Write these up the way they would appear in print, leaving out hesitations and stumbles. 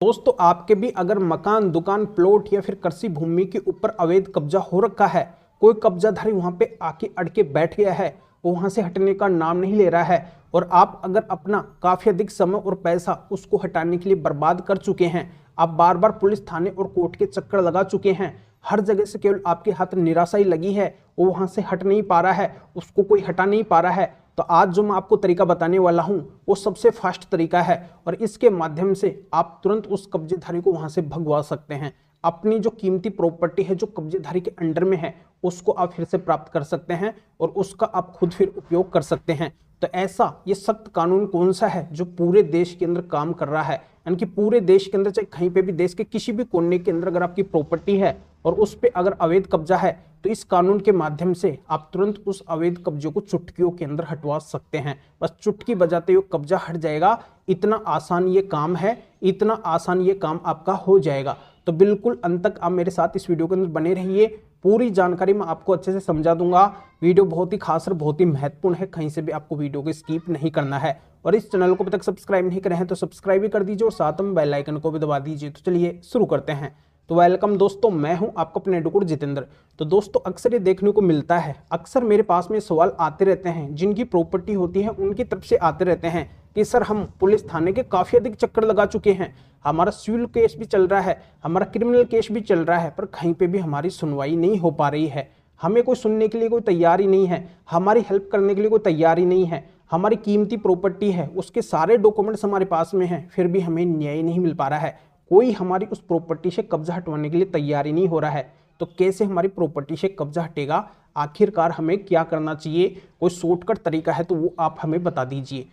दोस्तों आपके भी अगर मकान, दुकान, प्लॉट या फिर कृषि भूमि के ऊपर अवैध कब्जा हो रखा है, कोई कब्जाधारी वहां पे आके अड़के बैठ गया है, वो वहां से हटने का नाम नहीं ले रहा है और आप अगर अपना काफी अधिक समय और पैसा उसको हटाने के लिए बर्बाद कर चुके हैं, आप बार बार पुलिस थाने और कोर्ट के चक्कर लगा चुके हैं, हर जगह से केवल आपके हाथ निराशा ही लगी है, वो वहां से हट नहीं पा रहा है, उसको कोई हटा नहीं पा रहा है, तो आज जो मैं आपको तरीका बताने वाला हूं वो सबसे फास्ट तरीका है और इसके माध्यम से आप तुरंत उस कब्जेधारी को वहां से भगवा सकते हैं। अपनी जो कीमती प्रॉपर्टी है जो कब्जेधारी के अंडर में है उसको आप फिर से प्राप्त कर सकते हैं और उसका आप खुद फिर उपयोग कर सकते हैं। तो ऐसा ये सख्त कानून कौन सा है जो पूरे देश के अंदर काम कर रहा है, यानी कि पूरे देश के अंदर चाहे कहीं पे भी देश के किसी भी कोने के अंदर अगर आपकी प्रॉपर्टी है और उस पे अगर अवैध कब्जा है तो इस कानून के माध्यम से आप तुरंत उस अवैध कब्जे को चुटकियों के अंदर हटवा सकते हैं। बस चुटकी बजाते हुए कब्जा हट जाएगा। इतना आसान ये काम है, इतना आसान ये काम आपका हो जाएगा। तो बिल्कुल अंत तक आप मेरे साथ इस वीडियो के अंदर बने रहिए, पूरी जानकारी मैं आपको अच्छे से समझा दूंगा। वीडियो बहुत ही खास और बहुत ही महत्वपूर्ण है, कहीं से भी आपको वीडियो को स्किप नहीं करना है और इस चैनल को अभी तक सब्सक्राइब नहीं करे हैं तो सब्सक्राइब भी कर दीजिए और साथ में बेल आइकन को भी दबा दीजिए। तो चलिए शुरू करते हैं। तो वेलकम दोस्तों, मैं हूं आपका अपने एडवोकेट जितेंद्र। तो दोस्तों अक्सर ये देखने को मिलता है, अक्सर मेरे पास में सवाल आते रहते हैं, जिनकी प्रॉपर्टी होती है उनकी तरफ से आते रहते हैं कि सर हम पुलिस थाने के काफी अधिक चक्कर लगा चुके हैं, हमारा सिविल केस भी चल रहा है, हमारा क्रिमिनल केस भी चल रहा है, पर कहीं पे भी हमारी सुनवाई नहीं हो पा रही है, हमें कोई सुनने के लिए कोई तैयार ही नहीं है, हमारी हेल्प करने के लिए कोई तैयार ही नहीं है, हमारी कीमती प्रॉपर्टी है उसके सारे डॉक्यूमेंट्स हमारे पास में हैं, फिर भी हमें न्याय नहीं मिल पा रहा है, कोई हमारी उस प्रॉपर्टी से कब्जा हटवाने के लिए तैयार ही नहीं हो रहा है। तो कैसे हमारी प्रॉपर्टी से कब्जा हटेगा, आखिरकार हमें क्या करना चाहिए, कोई शॉर्टकट तरीका है तो वो आप हमें बता दीजिए।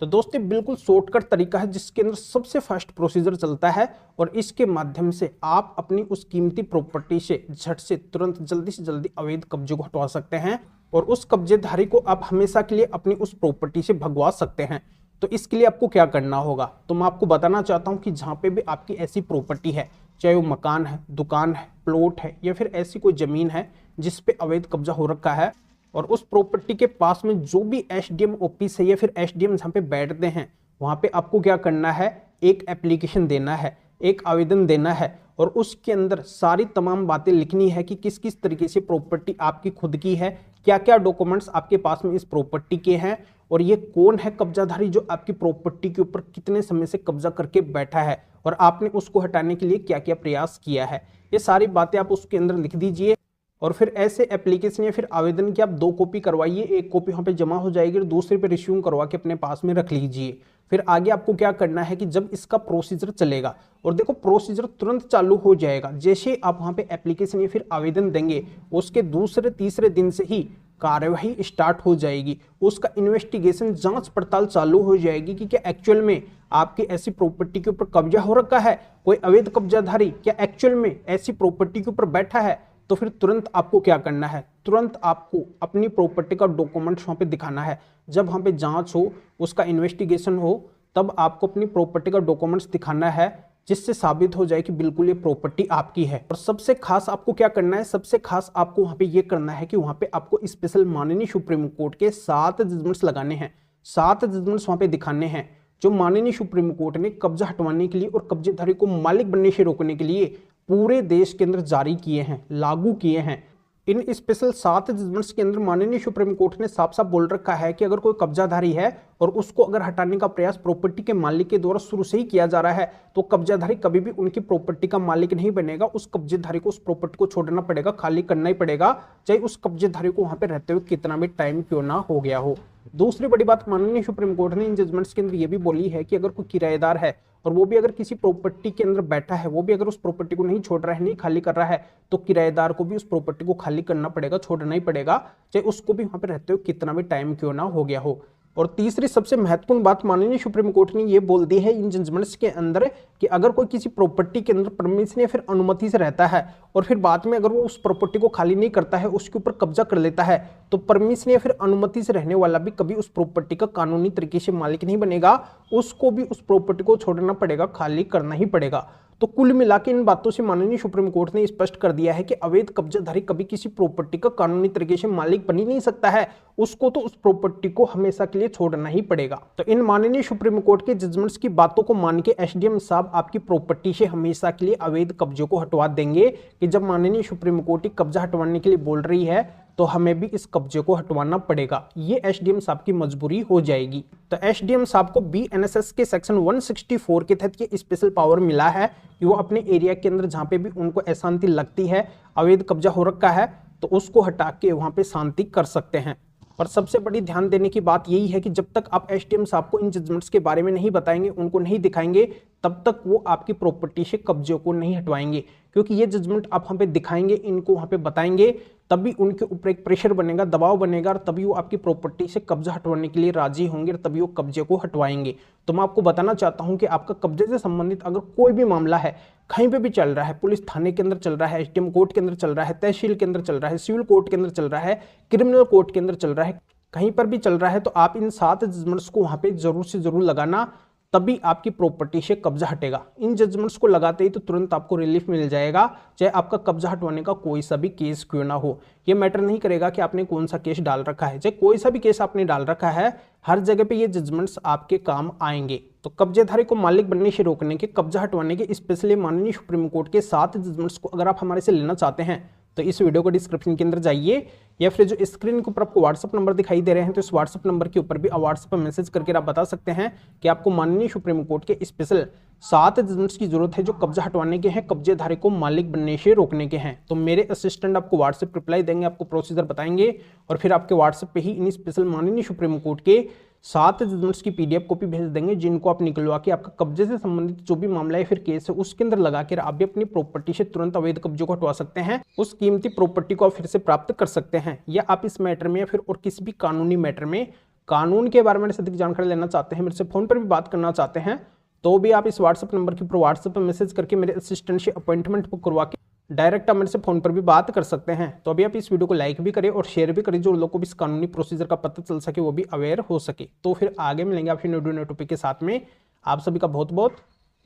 तो दोस्तों बिल्कुल शॉर्टकट तरीका है जिसके अंदर सबसे फास्ट प्रोसीजर चलता है और इसके माध्यम से आप अपनी उस कीमती प्रॉपर्टी से झट से तुरंत जल्दी से जल्दी अवैध कब्जे को हटवा सकते हैं और उस कब्जेधारी को आप हमेशा के लिए अपनी उस प्रॉपर्टी से भगवा सकते हैं। तो इसके लिए आपको क्या करना होगा, तो मैं आपको बताना चाहता हूं कि जहां पे भी आपकी ऐसी प्रॉपर्टी है, चाहे वो मकान है, दुकान है, प्लॉट है या फिर ऐसी कोई जमीन है जिस पे अवैध कब्जा हो रखा है और उस प्रॉपर्टी के पास में जो भी एसडीएम ऑफिस है या फिर एसडीएम जहां पे बैठते हैं, वहां पे आपको क्या करना है, एक एप्लीकेशन देना है, एक आवेदन देना है और उसके अंदर सारी तमाम बातें लिखनी है कि किस किस तरीके से प्रॉपर्टी आपकी खुद की है, क्या क्या डॉक्यूमेंट्स आपके पास में इस प्रॉपर्टी के हैं और ये कौन है कब्जाधारी जो आपकी प्रॉपर्टी के ऊपर कितने समय से कब्जा करके बैठा है और आपने उसको हटाने के लिए क्या क्या प्रयास किया है। ये सारी बातें आप उसके अंदर लिख दीजिए और फिर ऐसे एप्लीकेशन या फिर आवेदन की आप 2 कॉपी करवाइए, एक कॉपी वहाँ पे जमा हो जाएगी और दूसरे पे रिज्यूम करवा के अपने पास में रख लीजिए। फिर आगे आपको क्या करना है कि जब इसका प्रोसीजर चलेगा और देखो प्रोसीजर तुरंत चालू हो जाएगा, जैसे आप वहाँ पे एप्लीकेशन या फिर आवेदन देंगे उसके दूसरे तीसरे दिन से ही कार्यवाही स्टार्ट हो जाएगी, उसका इन्वेस्टिगेशन जांच पड़ताल चालू हो जाएगी कि क्या एक्चुअल में आपकी ऐसी प्रॉपर्टी के ऊपर कब्जा हो रखा है, कोई अवैध कब्जाधारी क्या एक्चुअल में ऐसी प्रॉपर्टी के ऊपर बैठा है। तो फिर तुरंत आपको क्या करना है, तुरंत आपको अपनी प्रॉपर्टी का डॉक्यूमेंट्स वहां पे दिखाना है। जब वहां पे जांच हो, उसका इन्वेस्टिगेशन हो, तब आपको अपनी प्रॉपर्टी का डॉक्यूमेंट्स दिखाना है जिससे साबित हो जाए कि बिल्कुल ये प्रॉपर्टी आपकी है। और सबसे खास आपको क्या करना है, सबसे खास आपको वहां पे ये करना है कि वहां पे आपको स्पेशल माननीय सुप्रीम कोर्ट के 7 जजमेंट्स लगाने हैं, 7 जजमेंट्स वहां पे दिखाने हैं जो माननीय सुप्रीम कोर्ट ने कब्जा हटवाने के लिए और कब्जेधारी को मालिक बनने से रोकने के लिए पूरे देश के अंदर जारी किए हैं, लागू किए हैं। इन स्पेशल 7 जजमेंट्स के अंदर माननीय सुप्रीम कोर्ट ने साफ साफ बोल रखा है कि अगर कोई कब्जाधारी है और उसको अगर हटाने का प्रयास प्रॉपर्टी के मालिक के द्वारा शुरू से ही किया जा रहा है तो कब्जाधारी कभी भी उनकी प्रॉपर्टी का मालिक नहीं बनेगा। उस कब्जेधारी को उस प्रॉपर्टी को छोड़ना पड़ेगा, खाली करना ही पड़ेगा, चाहे उस कब्जेधारी को वहां पे रहते हुए कितना भी टाइम क्यों ना हो गया हो। दूसरी बड़ी बात माननीय सुप्रीम कोर्ट ने इन जजमेंट्स के अंदर यह भी बोली है कि अगर कोई किराएदार है और वो भी अगर किसी प्रॉपर्टी के अंदर बैठा है, वो भी अगर उस प्रॉपर्टी को नहीं छोड़ रहा है, नहीं खाली कर रहा है, तो किराएदार को भी उस प्रॉपर्टी को खाली करना पड़ेगा, छोड़ना ही पड़ेगा, चाहे उसको भी वहां पे रहते हुए कितना भी टाइम क्यों ना हो गया हो। और तीसरी सबसे महत्वपूर्ण बात माननीय सुप्रीम कोर्ट ने यह बोल दी है इन जजमेंट्स के अंदर कि अगर कोई किसी प्रॉपर्टी के अंदर परमिशन या फिर अनुमति से रहता है और फिर बाद में अगर वो उस प्रॉपर्टी को खाली नहीं करता है, उसके ऊपर कब्जा कर लेता है, तो परमिशन या फिर अनुमति से रहने वाला भी कभी उस प्रॉपर्टी का कानूनी तरीके से मालिक नहीं बनेगा, उसको भी उस प्रॉपर्टी को छोड़ना पड़ेगा, खाली करना ही पड़ेगा। तो कुल मिला के इन बातों से माननीय सुप्रीम कोर्ट ने स्पष्ट कर दिया है कि अवैध कब्जाधारी कभी किसी प्रॉपर्टी का कानूनी तरीके से मालिक बन ही नहीं सकता है, उसको तो उस प्रॉपर्टी को हमेशा के लिए छोड़ना ही पड़ेगा। तो इन माननीय सुप्रीम कोर्ट के जजमेंट्स की बातों को मान के एसडीएम साहब आपकी प्रॉपर्टी से हमेशा के लिए अवैध कब्जे को हटवा देंगे कि जब माननीय सुप्रीम कोर्ट कब्जा हटवाने के लिए बोल रही है तो हमें भी इस कब्जे को हटवाना पड़ेगा। ये एसडीएम साहब की मजबूरी हो जाएगी। तो एसडीएम साहब को बीएनएसएस के सेक्शन 164 के तहत ये स्पेशल पावर मिला है कि वो अपने एरिया के अंदर जहां पे भी उनको अशांति लगती है, अवैध कब्जा हो रखा है, तो उसको हटा के वहां पे शांति कर सकते हैं। पर सबसे बड़ी ध्यान देने की बात यही है कि जब तक आप एसडीएम साहब को इन जजमेंट्स के बारे में नहीं बताएंगे, उनको नहीं दिखाएंगे, तब तक वो आपकी प्रॉपर्टी से कब्जे को नहीं हटवाएंगे। क्योंकि ये जजमेंट आप वहाँ पे दिखाएंगे, इनको वहाँ पे बताएंगे, तभी उनके ऊपर एक प्रेशर बनेगा, दबाव बनेगा, और तभी वो आपकी प्रॉपर्टी से कब्जा हटवाने के लिए राजी होंगे और तभी वो कब्जे को हटवाएंगे। तो मैं आपको बताना चाहता हूँ कि आपका कब्जे से संबंधित अगर कोई भी मामला है, कहीं पे भी चल रहा है, पुलिस थाने के अंदर चल रहा है, एसडीएम कोर्ट के अंदर चल रहा है, तहसील के अंदर चल रहा है, सिविल कोर्ट के अंदर चल रहा है, क्रिमिनल कोर्ट के अंदर चल रहा है, कहीं पर भी चल रहा है, तो आप इन 7 जजमेंट्स को वहां पे जरूर से जरूर लगाना, तभी आपकी प्रॉपर्टी से कब्जा हटेगा। इन जजमेंट्स को लगाते ही तो तुरंत आपको रिलीफ मिल जाएगा, चाहे आपका कब्जा हटवाने का कोई सा भी केस क्यों ना हो। ये मैटर नहीं करेगा कि आपने कौन सा केस डाल रखा है, चाहे कोई सा भी केस आपने डाल रखा है, हर जगह पे ये जजमेंट्स आपके काम आएंगे। तो कब्जेधारी को मालिक बनने से रोकने के, कब्जा हटवाने के स्पेशली माननीय सुप्रीम कोर्ट के 7 जजमेंट्स को अगर आप हमारे से लेना चाहते हैं तो इस वीडियो को डिस्क्रिप्शन के अंदर जाइए, या फिर जो स्क्रीन के ऊपर आपको व्हाट्सअप नंबर दिखाई दे रहे हैं, तो इस व्हाट्सअप नंबर के ऊपर भी व्हाट्सअप पर मैसेज करके आप बता सकते हैं कि आपको माननीय सुप्रीम कोर्ट के स्पेशल 7 जजमेंट्स की जरूरत है जो कब्जा हटवाने के हैं, कब्जेधारी को मालिक बनने से रोकने के हैं। तो मेरे असिस्टेंट आपको व्हाट्सएप रिप्लाई देंगे, आपको प्रोसीजर बताएंगे, और फिर आपके व्हाट्सएप पे ही इन स्पेशल माननीय सुप्रीम कोर्ट के 7 जजमेंट्स की पीडीएफ कॉपी भेज देंगे, जिनको आप निकलवा के आपका कब्जे से संबंधित जो भी मामला है फिर केस है उसके अंदर लगा कर आप भी अपनी प्रॉपर्टी से तुरंत अवैध कब्जे को हटवा सकते हैं, उस कीमती प्रॉपर्टी को आप फिर से प्राप्त कर सकते हैं। या आप इस मैटर में या फिर और किसी भी कानूनी मैटर में, कानून के बारे में अधिक जानकारी लेना चाहते हैं, मेरे से फोन पर भी बात करना चाहते हैं, तो भी आप इस व्हाट्सएप नंबर के ऊपर व्हाट्सएप पर मैसेज करके मेरे असिस्टेंट से अपॉइंटमेंट बुक करवा के डायरेक्ट आप मेरे से फोन पर भी बात कर सकते हैं। तो अभी आप इस वीडियो को लाइक भी करें और शेयर भी करें, जो लोगों को भी इस कानूनी प्रोसीजर का पता चल सके, वो भी अवेयर हो सके। तो फिर आगे मिलेंगे आपसे न्यू टॉपिक के साथ में। आप सभी का बहुत बहुत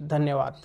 धन्यवाद।